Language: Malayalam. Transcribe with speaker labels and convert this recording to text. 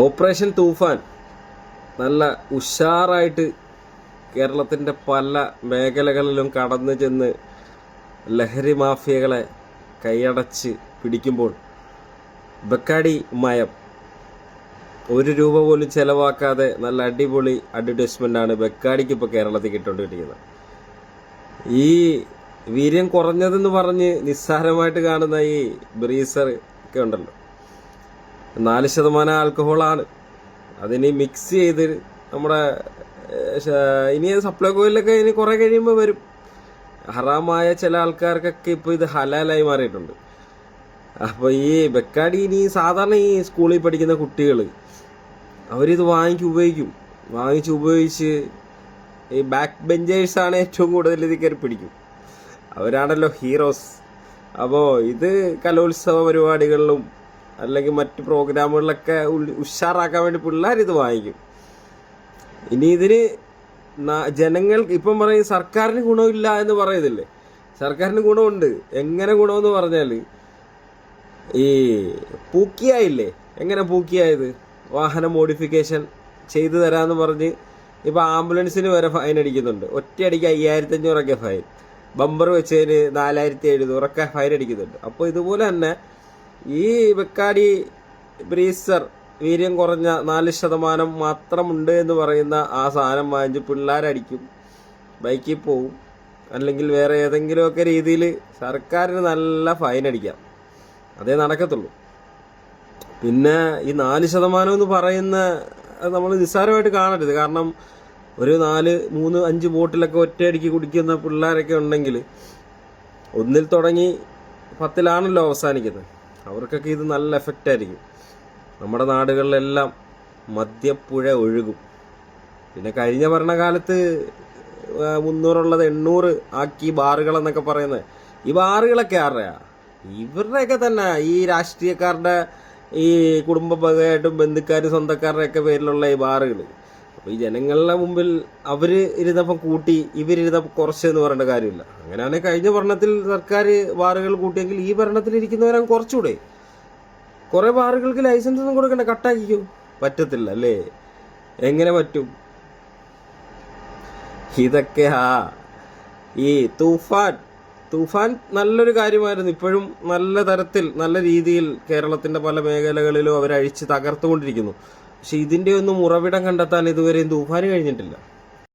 Speaker 1: ഓപ്പറേഷൻ തൂഫാൻ നല്ല ഉഷാറായിട്ട് കേരളത്തിൻ്റെ പല മേഖലകളിലും കടന്നു ചെന്ന് ലഹരി മാഫിയകളെ കൈയടച്ച് പിടിക്കുമ്പോൾ ബെക്കാടി മയം ₹1 പോലും ചിലവാക്കാതെ നല്ല അടിപൊളി അഡ്വർടൈസ്മെൻ്റാണ് ബെക്കാടിക്ക് ഇപ്പോൾ കേരളത്തിൽ കിട്ടുകൊണ്ടിരിക്കുന്നത്. ഈ വീര്യം കുറഞ്ഞതെന്ന് പറഞ്ഞ് നിസ്സാരമായിട്ട് കാണുന്ന ഈ ബ്രീസർ ഒക്കെ ഉണ്ടല്ലോ, 4% ആൽക്കഹോളാണ്. അതിന് മിക്സ് ചെയ്ത് നമ്മുടെ ഇനി സപ്ലൈകോയിലൊക്കെ ഇനി കുറേ കഴിയുമ്പോൾ വരും. ഹറാമായ ചില ആൾക്കാർക്കൊക്കെ ഇപ്പോൾ ഇത് ഹലാലായി മാറിയിട്ടുണ്ട്. അപ്പോൾ ഈ ബെക്കാടി ഇനി സാധാരണ ഈ സ്കൂളിൽ പഠിക്കുന്ന കുട്ടികൾ അവരിത് വാങ്ങിച്ച് ഉപയോഗിച്ച് ഈ ബാക്ക് ബെഞ്ചേഴ്സാണ് ഏറ്റവും കൂടുതൽ ഇത് കയറി പിടിക്കും. അവരാണല്ലോ ഹീറോസ്. അപ്പോൾ ഇത് കലോത്സവ പരിപാടികളിലും അല്ലെങ്കിൽ മറ്റ് പ്രോഗ്രാമുകളിലൊക്കെ ഉഷാറാക്കാൻ വേണ്ടി പിള്ളേരിത് വാങ്ങിക്കും. ഇനി ഇതിന് ജനങ്ങൾ ഇപ്പം പറയും സർക്കാരിന് ഗുണമില്ല എന്ന് പറയുന്നില്ലേ, സർക്കാരിന് ഗുണമുണ്ട്. എങ്ങനെ ഗുണമെന്ന് പറഞ്ഞാൽ ഈ പൂക്കിയായില്ലേ, എങ്ങനെ പൂക്കിയായത്, വാഹന മോഡിഫിക്കേഷൻ ചെയ്തു തരാമെന്ന് പറഞ്ഞ് ഇപ്പോൾ ആംബുലൻസിന് വരെ ഫൈൻ അടിക്കുന്നുണ്ട്. ഒറ്റയടിക്ക് 5500 ഫൈൻ, ബമ്പർ വെച്ചതിന് 4700 ഫൈൻ അടിക്കുന്നുണ്ട്. അപ്പോൾ ഇതുപോലെ തന്നെ ഈ ബെക്കാടി ബ്രീസർ വീര്യം കുറഞ്ഞ 4% മാത്രമുണ്ട് എന്ന് പറയുന്ന ആ സാധനം വാങ്ങിച്ച് പിള്ളേരടിക്കും, ബൈക്കിൽ പോവും, അല്ലെങ്കിൽ വേറെ ഏതെങ്കിലുമൊക്കെ രീതിയിൽ സർക്കാരിന് നല്ല ഫൈൻ അടിക്കാം. അതേ നടക്കത്തുള്ളൂ. പിന്നെ ഈ 4% എന്ന് പറയുന്ന നമ്മൾ നിസ്സാരമായിട്ട് കാണരുത്. കാരണം ഒരു 4, 3, 5 ബോട്ടിലൊക്കെ ഒറ്റയടിക്ക് കുടിക്കുന്ന പിള്ളേരൊക്കെ ഉണ്ടെങ്കിൽ 1 തുടങ്ങി 10 അവസാനിക്കുന്നത്. അവർക്കൊക്കെ ഇത് നല്ല എഫക്റ്റ് ആയിരിക്കും. നമ്മുടെ നാടുകളിലെല്ലാം മദ്യപ്പുഴ ഒഴുകും. പിന്നെ കഴിഞ്ഞ ഭരണകാലത്ത് 300 800 ആക്കി ബാറുകളെന്നൊക്കെ പറയുന്നത്, ഈ ബാറുകളൊക്കെ ആരുടെയാ? ഇവരുടെയൊക്കെ തന്നെ ഈ രാഷ്ട്രീയക്കാരുടെ ഈ കുടുംബപകയായിട്ടും ബന്ധുക്കാരും സ്വന്തക്കാരുടെയൊക്കെ പേരിലുള്ള ഈ ബാറുകൾ. അപ്പോൾ ഈ ജനങ്ങളുടെ മുമ്പിൽ അവർ ഇരുന്നപ്പം കൂട്ടി ഇവരിരുന്നപ്പോൾ കുറച്ചെന്ന് പറയേണ്ട കാര്യമില്ല. അങ്ങനെയാണെങ്കിൽ കഴിഞ്ഞ ഭരണത്തിൽ സർക്കാർ ബാറുകൾ കൂട്ടിയെങ്കിൽ ഈ ഭരണത്തിലിരിക്കുന്നവരെ കുറച്ചുകൂടെ. കുറേ ബാറുകൾക്ക് ലൈസൻസ് ഒന്നും കൊടുക്കണ്ട, കട്ടാക്കിക്കോ. പറ്റത്തില്ല അല്ലേ? എങ്ങനെ പറ്റും? ഇതൊക്കെയാ ഈ തൂഫാൻ നല്ലൊരു കാര്യമായിരുന്നു. ഇപ്പോഴും നല്ല തരത്തിൽ നല്ല രീതിയിൽ കേരളത്തിൻ്റെ പല മേഖലകളിലും അവരഴിച്ച് തകർത്തുകൊണ്ടിരിക്കുന്നു. പക്ഷെ ഇതിൻ്റെ ഒന്നും ഉറവിടം കണ്ടെത്താൻ ഇതുവരെയും തൂഫാന് കഴിഞ്ഞിട്ടില്ല.